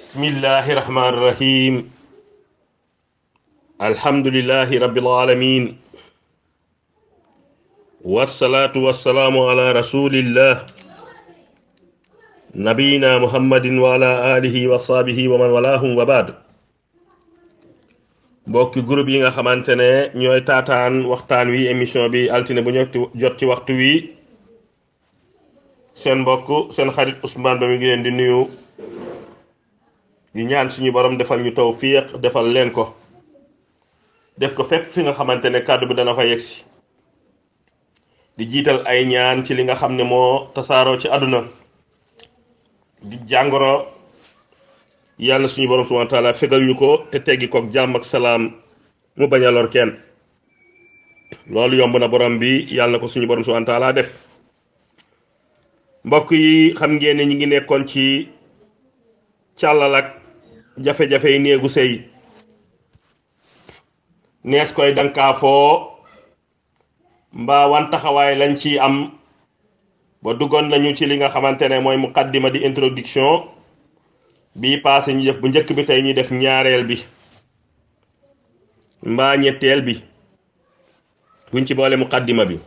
bismillahi rahmani rahim alhamdulillahi rabbil alamin wassalatu wassalamu ala rasulillah nabiyina muhammadin wa ala alihi wa sahbihi wa man walahum wa ba'd. mbokki groupe yi nga xamante ne ñooy taataan waxtaan wi émission bi altine bu ñu jot ci waxtu wi seen mbokk seen xarit Ousmane Ba mi ngi leen di nuyu di ñaan suñu borom defal ñu tawfiq defal leen ko def ko fépp fi nga xamante ne kàddu bi dana fa yegsi di jiital ay ñaan ci li nga xam ne moo tasaaroo ci àdduna di jàngoro yàlla suñu borom subhanahu wa taala fegal ñu ko te teggi koog jàmm ak salaam mu bañ a lor kenn loolu yomb na borom bi yàlla na ko suñu borom subhanahu wa taala def. mbokk yi xam ngeen ne ñi ngi nekkoon ci càllal ak jafe-jafe yi néegu sëy nees koy dankaafoo mbaa wan taxawaay lañ ci am ba duggoon nañu ci li nga xamante ne mooy muqaddima di introduction bii passé ñu def bu njëkk bi tey ñuy def ñaareel bi mbaa ñetteel bi buñ ci boole muqaddima bi.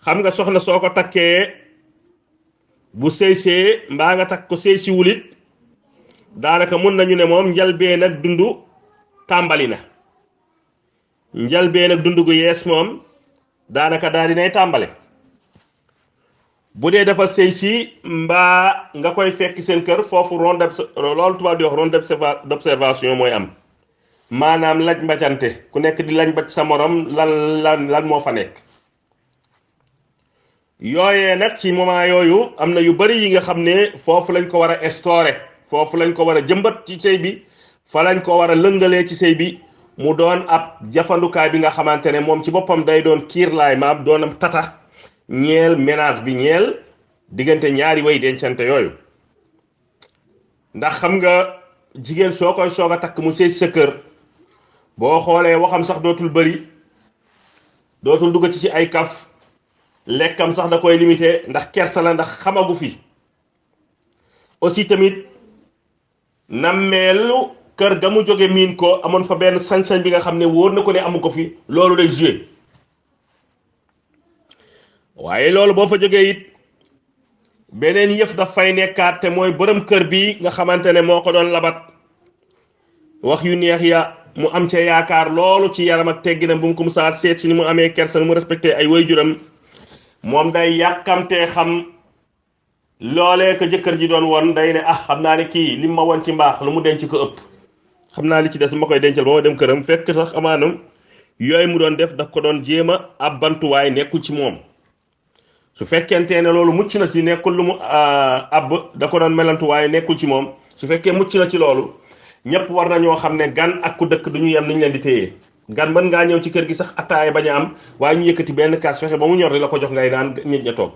xam nga soxna soo ko takkee bu sëysee mbaa nga takk ko sëy si wulit daanaka mun nañu ne moom njalbeen ak dundu tàmbali na njalbeen ak dundu gu yees moom daanaka daal dinay tàmbale. bu dee dafa sëy si mbaa nga koy fekk seen kër foofu loolu tubaab di wax ronde d'observation mooy am maanaam laj mbacante ku nekk di lañ bac sa morom lan moo fa nekk. yooyee nag ci moment yooyu am na yu bari yi nga xam ne foofu lañ ko war a instaurer foofu lañ ko war a jëmbat ci sëy bi fa lañ ko war a lëngalee ci sëy bi mu doon ab jafandukaay bi nga xamante ne moom ci boppam day doon kiirlaay maam doonam tata ñeel ménage bi ñeel diggante ñaari way dencante yooyu. ndax xam nga jigéen soo koy soog a takk mu sëy sa kër boo xoolee waxam sax dootul bari dootul dugg ci ay kaf lekkam sax da koy limité ndax kersa la ndax xamagu fi aussi tamit nammeelu kër ga mu jóge miin ko amoon fa benn sañ-sañ bi nga xam ne wóor na ko ne amu ko fi loolu day joué waaye loolu boo fa jógee it beneen yëf daf fay nekkaat te mooy borom kër bi nga xamante ne moo ko doon labat wax yu neex ya mu am ca yaakaar loolu ci yaram ak tegginam bu mu ko musaa seet si ni mu amee kersa ni mu respecté ay waajuram moom day yàkkamtee xam loolee ko jëkkër ji doon woon day ne xam naa ne kii li ma woon ci mbaax lu mu denc ko ëpp xam naa li ci des ma koy dencal ba ma dem këram fekk sax amaanam yooyu mu doon def daf ko doon jéem a ab bantuwaay nekkul ci moom. su fekkente ne loolu mucc na ci nekkul lu mu ab da ko doon melantuwaay nekkul ci moom su fekkee mucc na ci loolu ñëpp war na ñoo xam ne gan ak ku dëkk du ñu yem ni ñu leen di téye. gan mën ngaa ñëw ci kër gi sax ataaya bañ a am waaye ñu yëkkati benn kaas fexe ba mu ñor di la ko jox ngay naan nit ña toog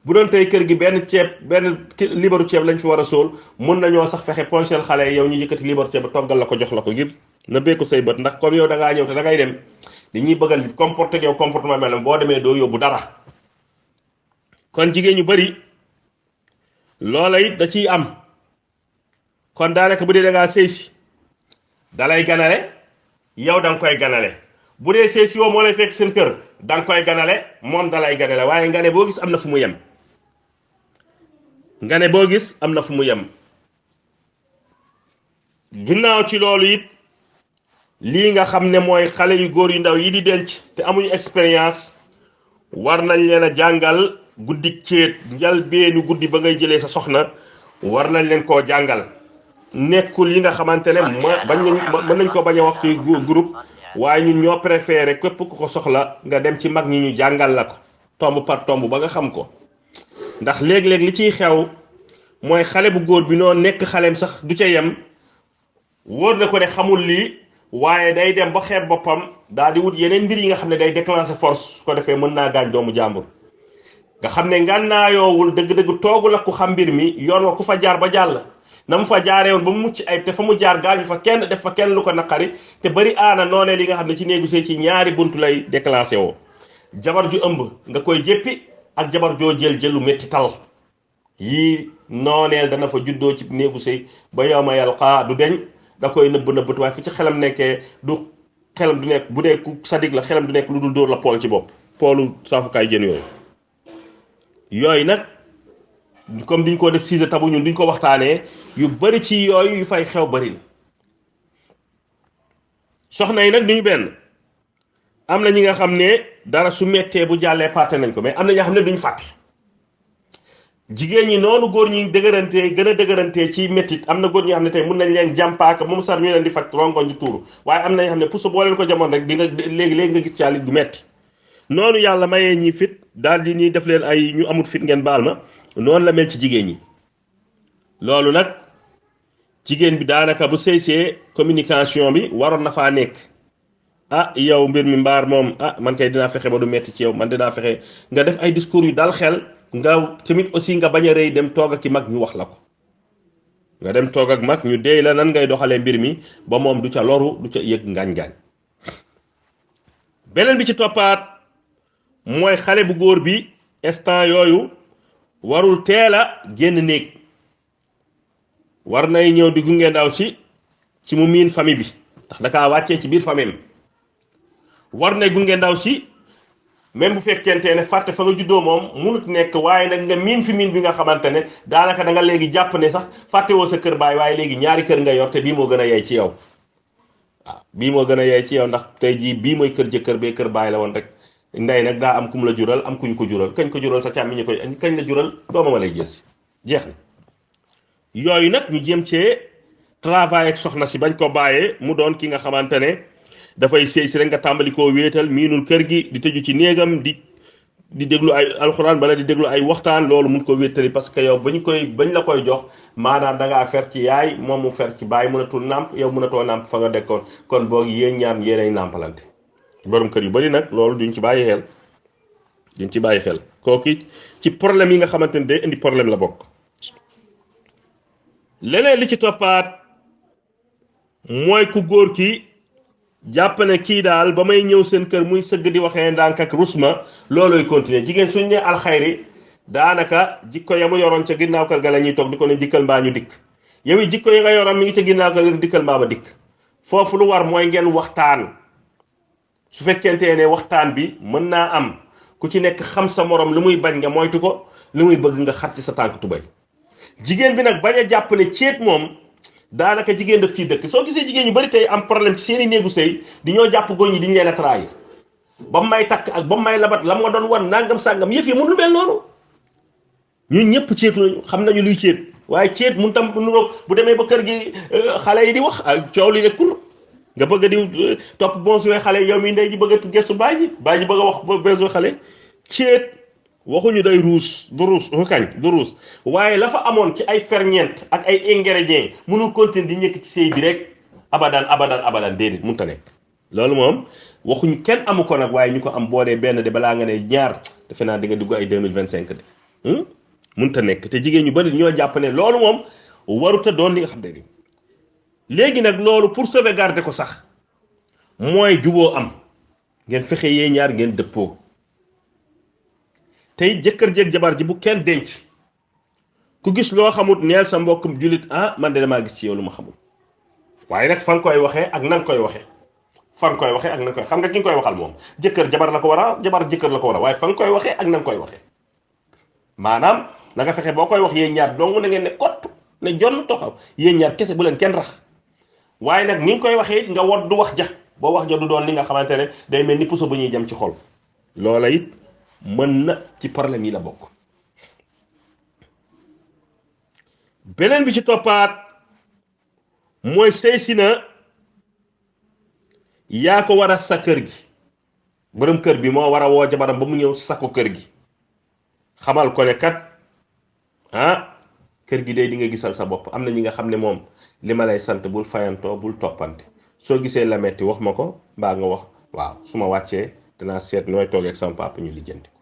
bu doon tey kër gi benn ceeb benn libaru ceeb lañ fi war a sóol mun nañoo sax fexe ponchel xale yi yow ñu yëkkati libaru ceeb ba toggal la ko jox la ko ngir na bee ko say bët ndax comme yow da ngaa ñëw te da ngay dem di ñuy bëggal nit comporté yow comportement mel boo demee doo yóbbu dara. kon jigéen ñu bari loola it da ciy am kon daanaka bu dee da ngaa sëy si dalay ganale yow da nga koy ganale bu dee sëy si woo moo lay fekk seen kër da nga koy ganale moom dalay ganale waaye ngane boo gis am na fu mu yem ngane boo gis am na fu mu yem. ginnaaw ci loolu it lii nga xam ne mooy xale yu góor yu ndaw yi di denc te amuñu expérience war nañ leen a jàngal guddi céet njalbeenu guddi ba ngay jëlee sa soxna war nañ leen koo jàngal. nekkul yi nga xamante ne mën nañ ko bañ a wax ci groupe waaye ñun ñoo préféré képp ku ko soxla nga dem ci mag ñi ñu jàngal la ko tomb par tomb ba nga xam ko. ndax léeg-léeg li ciy xew mooy xale bu góor bi noo nekk xaleem sax du ca yem wóor na ko ne xamul lii waaye day dem ba xeeb boppam daal di wut yeneen mbir yi nga xam ne day déclencher force su ko defee mën naa gaañ doomu jàmbur. nga xam ne ngànnaayoowul dëgg-dëgg toogul ak ku xam mbir mi yoon wa ku fa jaar ba jàll. na mu fa jaaree woon ba mu mucc ay te fa mu jaar gaañu fa kenn def fa kenn lu ko naqari te bari aana noonee li nga xam ne ci néegu sëy ci ñaari buntu lay déclenché woo jabar ju ëmb nga koy jéppi ak jabar joo jël lu métti tal yii nooneel dana fa juddoo ci néegu sëy ba yawma yalqaa du deñ da koy nëbbatu waaye fu ci xelam nekkee du xelam du nekk bu dee ku sadik la xelam du nekk lu dul dóor la pool ci bopp poolu saafukaay jën yooyu nag comme diñ ko def sujet tabu ñun duñ ko waxtaanee yu bari ci yooyu yu fay xew bari na soxna yi nag duñu benn am na ñi nga xam ne dara su mettee bu jàllee fàtte nañ ko mais am na ñoo xam ne duñ fàtte jigéen ñi noonu góor ñi dëgërantee gën a dëgërantee ci méttit am na góor ñi xam ne tey mun nañ leen jàmpaaka moom sar ñu leen di faj rongoñ di tuuru waaye am na ñoo xam ne puso boo leen ko jamoon rek di nga léegi nga gis caalit gu metti noonu yàlla mayee ñi fit daal di ñuy def leen ay ñu amut fit ngeen baal ma noonu la mel ci jigéen ñi loolu nag jigéen bi daanaka bu sëysee communication bi waroon na faa nekk ah yow mbir mi mbaar moom ah man kay dinaa fexe ba du metti ci yow man dinaa fexe nga def ay discours yu dal xel nga tamit aussi nga bañ a rëy dem toog ak ki mag ñu wax la ko nga dem toog ak mag ñu déy la nan ngay doxalee mbir mi ba moom du ca loru du ca yëg ngaañ-ngaañ beneen bi ci toppaat mooy xale bu góor bi instant yooyu warul teel a génn néeg war nay ñëw di gunge ndaw si ci mu miin famille bi ndax da kaa wàccee ci biir famille war nay gunge ndaw si même bu fekkente ne fàtte fa nga juddoo moom munut nekk waaye nag nga miin fi miin bi nga xamante ne daanaka da nga léegi jàpp ne sax fàtte woo sa kër baay waaye léegi ñaari kër nga yor te bii moo gën a yey ci yow waaw bii moo gën a yey ci yow ndax tey jii bii mooy kër jëkkër bee kër baay la woon rek ndey nag daa am kum la jural am kuñ ko jural kañ ko jural sa càmmiñ koy kañ la jural doomama lay jël jeex na yooyu nag ñu jéem cee travail ak soxna si bañ ko bàyyee mu doon ki nga xamante ne dafay sëy si rek nga tàmbali koo wéetal miinul kër gi di tëju ci néegam di déglu ay alxuraan bala di déglu ay waxtaan loolu mun ko wéetali parce que yow bañ la koy jox maanaam da ngaa fer ci yaay moom mu fer ci baay mënatul nàmp yow mënatoo nàmp fa nga dekkoon kon boog yéen ñaar yéenay nàmpalante borom kër yu bari nag loolu duñ ci bàyyi xel kooku ci problème yi nga xamante ne day indi problème la bokk leneen li ci toppaat mooy ku góor ki jàpp ne kii daal ba may ñëw seen kër muy sëgg di waxee ndànk ak rusma looloy continuer jigéen suñ ne alxayri daanaka jikko ya mu yoroon ca ginnaaw kër ga la ñuy toog di ko ne dikkal mbaa ñu dikk yow it jikko yi nga yoroon mi ngi ca ginnaaw kër ga dikkal mbaa ba dikk foofu lu war mooy ngeen waxtaan su fekkente ne waxtaan bi mën naa am ku ci nekk xam sa morom lu muy bañ nga moytu ko lu muy bëgg nga xar ci sa tànk tubay jigéen bi nag bañ a jàpp ne ceet moom daanaka jigéen daf ciy dëkk soo gisee jigéen ñu bari tey am problème ci seeni néegu sëy di ñoo jàpp góor ñi diñ leen a trahir ba mu may takk ak ba mu may labat la ma doon wan nangam sàngam yëf yi mun lu mel noonu ñun ñëpp ceetu nañu xam nañu luy ceet waaye ceet mun tam nuroog bu demee ba kër gi xale yi di wax ak coow li ne kur nga bëgg di topp bon suwe xale yow mi ndey ji bëgg a gestu baay ji bëgg a wax bees xale ceet waxuñu day ruus du ruus waaye la fa amoon ci ay ferñeent ak ay ingrédients mënul continuer di ñëkk ci sëy bi rek abadan déedéet mënut a nekk loolu moom waxuñu kenn amu ko nag waaye ñu ko am boo dee benn de balaa nga ne ñaar defe naa di nga dugg ay 2025 de mënut a nekk te jigéen ñu bari ñoo jàpp ne loolu moom waruta doon li nga xam ne léegi nag loolu pour sauvegarder ko sax mooy juboo am ngeen fexe yee ñaar ngeen dëppoo tey jëkkër jeeg jabar ji bu kenn denc ku gis loo xamut neel sa mbokkum julit man de damaa gis ci yow lu ma xamul waaye nag fa nga koy waxee ak nan koy waxee fa nga koy waxee ak nan koy xam nga ki nga koy waxal moom jëkkër jabar la ko war a jabar jëkkër la ko war a waaye fa nga koy waxee ak nan koy waxee maanaam na nga fexe boo koy wax yéen ñaar dong na ngeen ne kott ne jonn toxaw yéen ñaar kese bu leen kenn rax waaye nag ni nga koy waxee nga wot du wax ja boo wax ja du doon li nga xamante ne day mel ni puso bu ñuy jëm ci xol loola it mën na ci problème yi la bokk beneen bi ci toppaat mooy sëy si na yaa ko war a sa kër gi borom kër bi moo war a woo jabaram ba mu ñëw sa ko kër gi xamal ko ne kat kër gi day di nga gisal sa bopp am na ñi nga xam ne moom li ma lay sant bul fayantoo bul toppante soo gisee la metti wax ma ko mbaa nga wax waaw su ma wàccee danaa seet nooy toogee ak sama papa ñu lijjanti ko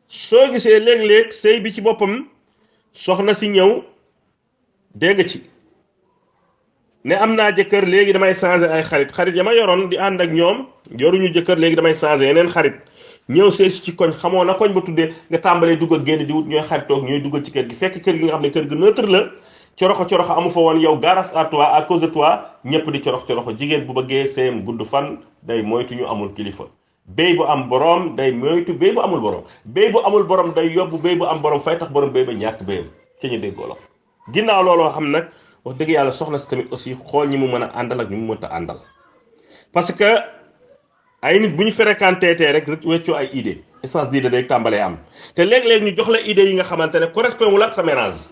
soo gisee léeg-léeg sëy bi ci boppam soxna si ñëw dégg ci ne am naa jëkkër léegi damay changer ay xarit ya ma yoroon di ànd ak ñoom yoruñu jëkkër léegi damay changer yeneen xarit ñëw see ci koñ xamoo na koñ ba tuddee nga tàmbalee dugg ak génn di wut ñooy xaritoog ñooy duggal ci kër gi fekk kër gi nga xam ne kër gi neutre la coroxo amu fa woon yow grâce à toi à cause de toi ñëpp di coroxo jigéen bu bëggee seem gudd fan day moytu ñu amul kilifa béy bu am borom day moytu béy bu amul borom béy bu amul borom day yóbbu béy bu am borom fay tax borom béy ba ñàkk béyam ci ñu déggoo la ginnaaw looloo xam nag wax dëgg yàlla soxna si tamit aussi xool ñi mu mën a àndal ak ñi mu mënta àndal parce que ay nit bu ñu fréquenté rek weccoo ay idée essence d'idée day tàmbalee am te léeg-léeg ñu jox la idée yi nga xamante ne correspond wul ak sa ménage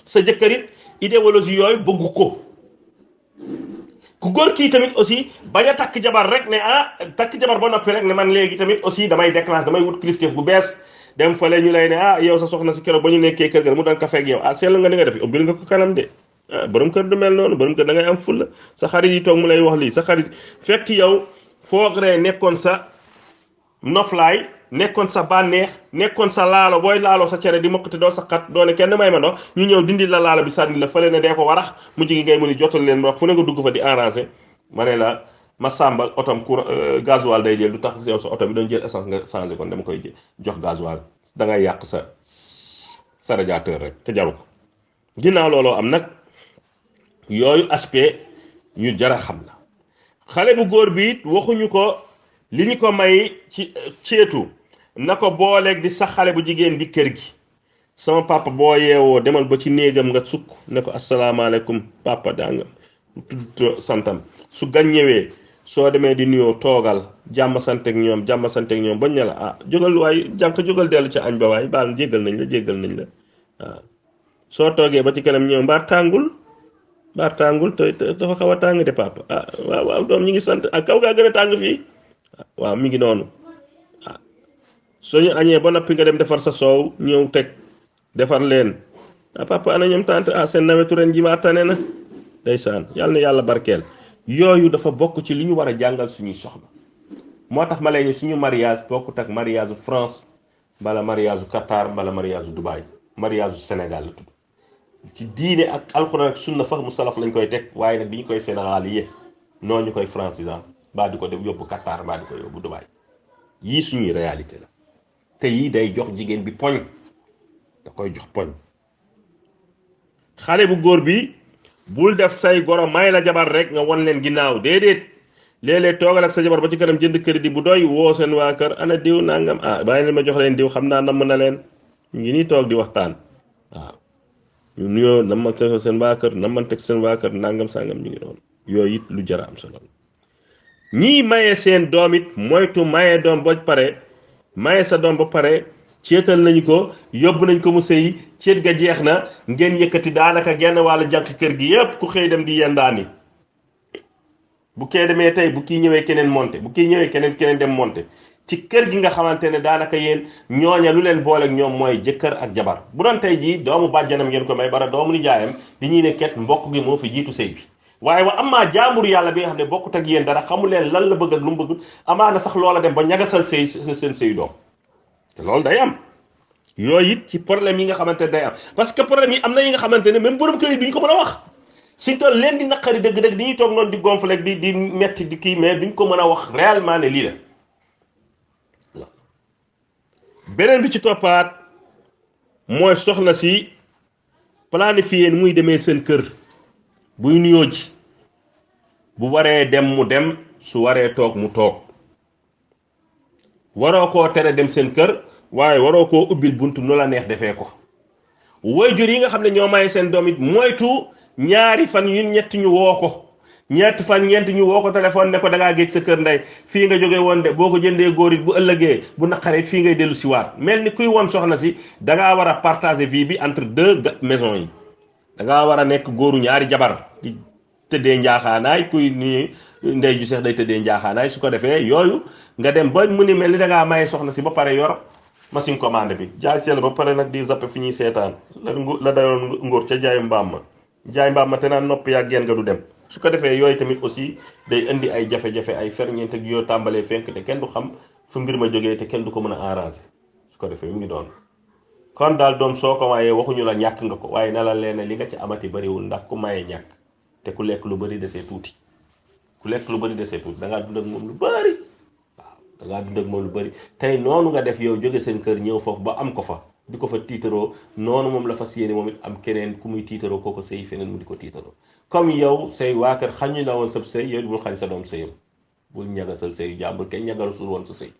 sa jëkkër it idéologie yooyu bëgg ko ku góor kii tamit aussi bañ a takk jabar rek ne takk jabar ba noppi rek ne man léegi tamit aussi damay déclenche damay wut kilifteef bu bees dem fale ñu lay ne yow sa soxna si keroog ba ñu nekkee kër ga mu daan kafe ak yow seetlu nga ni nga def ubbil nga ko kanam de borom kër du mel noonu borom kër da ngay am fulla sa xarit yi toog mu lay wax lii sa xarit fekk yow foogree nekkoon sa noflaay nekkoon sa bànneex nekkoon sa laalo booy laaloo sa cere di mokkati doo sa xat doo ne kenn may ma ndox ñu ñëw dindi la laalo bi sànni la fële ne dee ko warax mujj gi ngay mu ni jotal leen wax fu ne nga dugg fa di arrangé ma ne la ma sàmbal otom gasoil day jël du tax yow sa oto bi doon jël essence nga changé kon dama koy jox gasoil da ngay yàq sa radiateur rek te jaru ko ginnaaw looloo am nag yooyu aspect ñu jara xam la xale bu góor bi it waxuñu ko li ñu ko may ci ceetu na ko booleeg di sax xale bu jigéen bi kër gi sama papa boo yeewoo demal ba ci néegam nga sukk ne ko asalaamaaleykum papa dangam tudd santam su gan ñëwee soo demee di nuyoo toogal jàmm santeeg ñoom bañ ne la jógal waay jànq jógal dellu ca añ ba waay baal jéggal nañ la waaw soo toogee ba ci kanam ñëw mbaar tàngul te dafa xaw a tàng de papa waaw doom ñi ngi sant ak kaw gaa gën a tàng fii waaw mi ngi noonu soo ñu añee ba noppi nga dem defar sa soow ñëw teg defar leen papa ana ñoom tante seen nawetu ren ji ma tane na ndeysaan yàlla na yàlla barkeel yooyu dafa bokk ci li ñu war a jàngal suñuy soxna moo tax ma lay ñu suñu mariage bokkut ak mariage France mbala mariage Qatar mbala mariage Dubaï mariage Sénégal la tudd ci diine ak alxuraan ak sunna fahmu salaf lañ koy teg waaye nag bi ñu koy Sénégal yi noo ñu koy francisant mbaa di ko def yóbbu Qatar mbaa di ko yóbbu Dubaï yii suñuy réalité la te yii day jox jigéen bi poñ da koy jox poñ xale bu góor bi bul def say goro may la jabar rek nga won leen ginnaaw déedéet léeg-léeg toogal ak sa jabar ba ci kanam jënd crédit bu doy woo seen waa kër ana diw nangam bàyyi leen ma jox leen diw xam naa namm na leen ñu ngi nii toog di waxtaan waaw ñu nuyoo nammanteeg seen waa kër nammanteeg seen waa kër nangam sangam ñu ngi noonu yooyu it lu jar a am solo ñii maye seen doom it moytu maye doom ba pare maye sa doom ba pare ceetal nañu ko yóbbu nañ ko mu sëy ceet ga jeex na ngeen yëkkati daanaka genn wàllu jànq kër gi yépp ku xëy dem di yendaani bu kee demee tey bu kii ñëwee keneen monté bu kii ñëwee keneen dem monté ci kër gi nga xamante ne daanaka yéen ñooña lu leen booleeg ñoom mooy jëkkër ak jabar bu doon tey jii doomu bàjjanam ngeen ko may bara doomu nijaayam di ñuy ne ket mbokk gi moo fi jiitu sëy bi waaye wa amaa jaambur yàlla bi nga xam ne bokkut ak yéen dara xamu leen lan la bëgg ak lu mu bëgg amaana sax loola dem ba ñagasal seen sëy doom te loolu day am yooyu it ci problème yi nga xamante ne day am parce que problème yi am na yi nga xamante ne même borom kër yi duñ ko mën a wax suñ toll leen di naqari dëgg-dëgg dañuy toog noonu di gonfle di metti di kii mais duñ ko mën a wax réellement ne lii la beneen bi ci toppaat mooy soxna si planifier ni muy demee seen kër buy nuyoo ji bu waree dem mu dem su waree toog mu toog waroo koo tere dem seen kër waaye waroo koo ubbil buntu nu la neex defee ko waajur yi nga xam ne ñoo may seen doom it moytu ñaari fan yu ñetti ñu woo ko ñetti fan ñeent ñu woo ko téléphone ne ko da ngaa géej sa kër ndey fii nga jógee woon de boo ko jëndee góor it bu ëllëgee bu naqaree fii ngay dellu si waat mel ni kuy woon soxna si da ngaa war a partager vie bi entre deux maisons yi da ngaa war a nekk góoru ñaari jabar di tëddee njaaxaanaay kuy ni ndey ju seex day tëddee njaaxaanaay su ko defee yooyu nga dem ba mu ni mel ni da ngaa maye soxna si ba pare yor machine commande bi jaay seel ba pare nag di zappe fi ñuy seetaan la dayoon nguur ca jaay mbaam ma te naan nopp yaa geen nga du dem su ko defee yooyu tamit aussi day indi ay jafe-jafe ay ferñeent ak yoo tàmbalee fenk te kenn du xam fu mbir ma jógee te kenn du ko mën a arranger su ko defee mu ngi doon kon daal doom soo ko mayee waxuñu la ñàkk nga ko waaye na la leen li nga ci amati bariwul ndax ku maye ñàkk te ku lekk lu bari desee tuuti da ngaa dund ak moom lu bari waaw da ngaa dund ak moom lu bëri tey noonu nga def yow jóge seen kër ñëw foofu ba am ko fa di ko fa tiitaroo noonu moom la fas yéene moom it am keneen ku muy tiitaroo kooko sëy feneen mu di ko tiitaroo comme yow say waa kër xañu la woon sa sëy yow bul xañ sa doom sëyam bul ñagasal sëy jàmbur kenn ñagasul woon sa sëy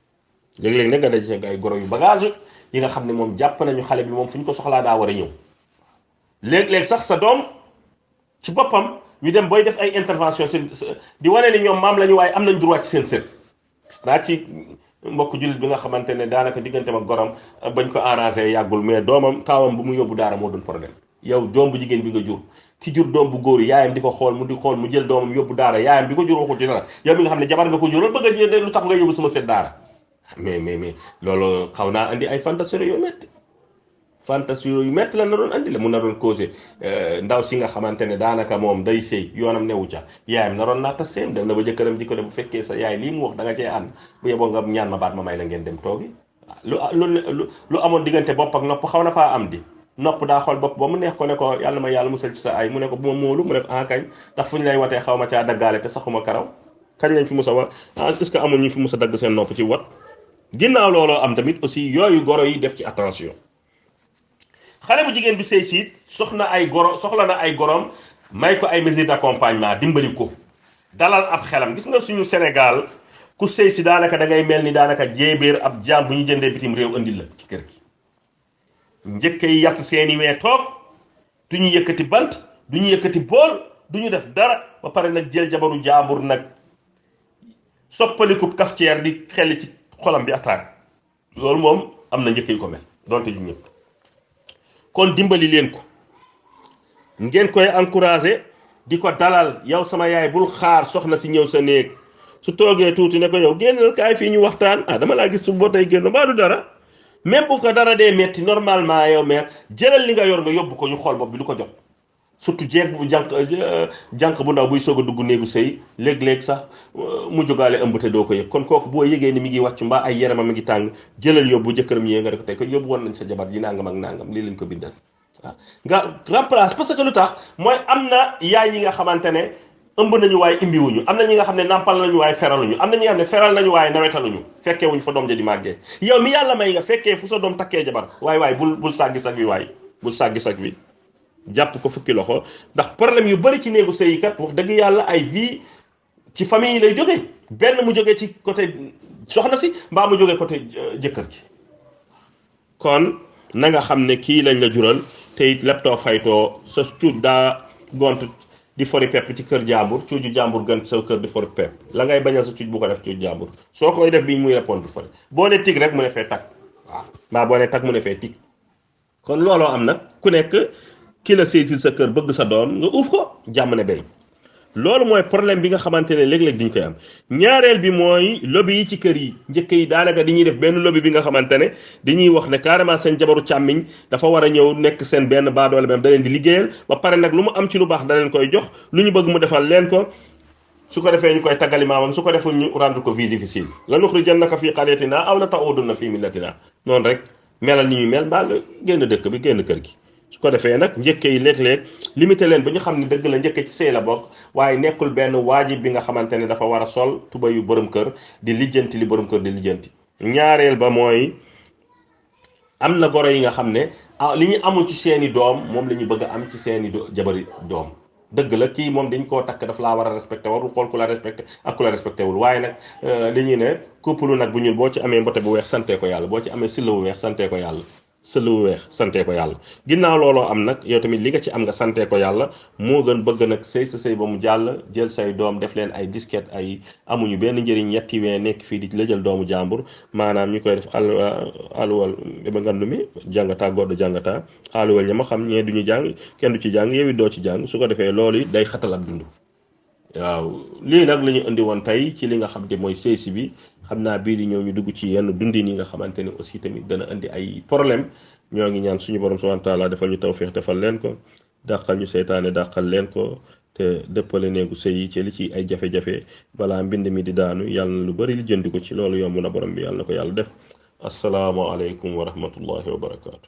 léeg-léeg nag nga daje ay goro yu bagage yi nga xam ne moom jàpp nañu xale bi moom fu ñu ko soxlaa daa war a ñëw léeg-léeg sax sa doom ci boppam ñu dem booy def ay intervention seen di wane ni ñoom maam la ñu waaye am nañ droit ci seen sër gis naa ci mbokk jullit bi nga xamante ne daanaka diggante ak gorom bañ ko arrangé yàggul mais doomam taawam bu mu yóbbu daara moo doon problème yow doom bu jigéen bi nga jur ki jur doom bu góor yaayam di ko xool mu di xool mu jël doomam yóbbu daara yaayam bi ko jur waxul ci dara yow mi nga xam ne jabar nga ko jural bëgg a jël lu tax nga yóbbu sama sët daara mais loolu xaw naa andi ay fantasio yu métti fantasio yu métti la na doon andi la mun na doon causé ndaw si nga xamante ne daanaka moom day sëy yoonam newu ca yaayam naroon naa tas seem dem na ba jëkkëram di ko ne bu fekkee sa yaay lii mu wax da nga cee ànd bu yeboo nga ñaan ma baat ma may la ngeen dem toogi lu amoon diggante bopp ak nopp xaw na faa am di nopp daa xool bopp ba mu neex ko ne ko yàlla ma yàlla musal ci sa ay mu ne ko bu ma móolu mu def kañ ndax fu ñu lay watee xaw ma caa daggaale te saxuma karaw kañ lañ fi mus a wa est-ce que amul ñu fi mus a dagg seen nopp ci wat ginnaaw looloo am tamit aussi yooyu goro yi def ci attention xale bu jigéen bi sëy siit soxla na ay gorom may ko ay mesures d'accompagnement dimbali ko dalal ab xelam gis nga suñu Sénégal ku sëy si daanaka da ngay mel ni daanaka jéebéer ab jaam bu ñu jëndee bitim réew andil la ci kër gi njëkk yi yàtt seeni wee toog du ñu yëkkati bant du ñu yëkkati bool du ñu def dara ba pare nag jël jabaru jaambur nag soppaliku cafetière di xelli ci xolam bi attaque loolu moom am na njëkk yu ko mel donte ñu ñëpp kon dimbali leen ko ngeen koy encouragé di ko dalal yow sama yaay bul xaar soxna si ñëw sa néeg su toogee tuuti ne ko yow génnal kaay fii ñu waxtaan dama laa gis su boo tey génn baa du dara même bu ko dara dee metti normalement yow mère jëlal li nga yor nga yóbbu ko ñu xool bopp bi du ko jot surtout jeeg bu jànq bu ndaw buy soog a dugg néegu sëy léeg-léeg sax mu jógaale ëmb te doo ko yëg kon kooku boo yëgee ni mi ngi wàcc mbaa ay yaramam mi ngi tàng jëlal yóbbu jëkkëram yee nga def ko tey ko yóbbu woon nañ sa jabar ji nangam ak nangam lii lañ ko bindal waaw nga remplace parce que lu tax mooy am na yaay yi nga xamante ne ëmb nañu waaye imbiwuñu am na ñi nga xam ne nampal nañu waaye feraluñu am na ñi nga xam ne feral nañu waaye nawetaluñu fekkee wuñu fa doom ja di màggee yow mi yàlla may nga fekkee fu sa doom takkee jabar waaye bul sàggi sag wi waaye bul sàggi sag wi jàpp ko fukki loxo ndax problème yu bari ci néegu sëy kat wax dëgg yàlla ay vie ci famille yi lay jógee benn mu jógee ci côté soxna si mbaa mu jógee côté jëkkër ji kon na nga xam ne kii lañ la jural te it leptoo faytoo sa cuuj daa gont di fori pepp ci kër jàmbur cuuju jàmbur gën sa kër di fori pepp la ngay bañal sa cuuj bu ko def cuuj jàmbur soo koy def bi muy répondre fori boo ne tig rek mu ne fee tag waaw mbaa boo ne tag mu ne fee tig kon looloo am nag ku nekk ki la sëy sa kër bëgg sa doom nga uuf ko jàmm ne bay loolu mooy problème bi nga xamante ne léeg-léeg duñ koy am ñaareel bi mooy lobby yi ci kër yi njëkk yi daanaka dañuy def benn lobby bi nga xamante ne dañuy wax ne carrément seen jabaru càmmiñ dafa war a ñëw nekk seen benn baadoole même da leen di liggéeyal ba pare nag lu mu am ci lu baax da leen koy jox lu ñu bëgg mu defal leen ko su ko defee ñu koy taggali maamam su ko deful ñu rendre ko vie difficile la nuxrijannaka fii qaryatina aw la ta'udunna fii millatina noonu rek melal ni ñu mel mbaa nga génn dëkk bi génn kër gi su ko defee nag njëkke yi léeg-léeg limité leen ba ñu xam ne dëgg la njëkke ci sëy la bokk waaye nekkul benn waajib bi nga xamante ne dafa war a sol tuba yu borom kër di lijjanti li borom kër di lijjanti ñaareel ba mooy am na goro yi nga xam ne li ñu amul ci seeni doom moom la ñu bëgg a am ci seeni jabari doom dëgg la kii moom dañ koo takk daf laa war a respecté warul xool ku la respecté ak ku la respecté wul waaye nag li ñuy ne couple nag bu ñuul boo ci amee mbote bu weex santee ko yàlla boo ci amee silla bu weex santee ko yàlla sëlu weex santee ko yàlla ginnaaw looloo am nag yow tamit li nga ci am nga santee ko yàlla moo gën bëgg nag sëy sa sëy ba mu jàll jël say doom def leen ay disquette ay amuñu benn njëriñ ñetti wee nekk fii di la jël doomu jàmbur maanaam ñu koy def aluwal ba ngandu mi jàngataa godd jàngataa aluwal ña ma xam ñee duñu jàng kenn du ci jàng yow it doo ci jàng su ko defee loolu it day xatal ak dund waaw lii nag la ñu indi woon tey ci li nga xam te mooy sëy si bi xam naa bii di ñëw ñu dugg ci yenn dundin yi nga xamante ne aussi tamit dana indi ay problème ñoo ngi ñaan suñu borom subhanahu wa taala defal ñu tawfiix defal leen ko dàqal ñu seytaane dàqal leen ko te dëppale néegu sëy yi ci li ci ay jafe-jafe balaa mbind mi di daanu yàlla na lu bari li jëndi ko ci loolu yomb na borom bi yàlla na ko yàlla def assalaamu aleykum wa rahmatullahi wa barakaatu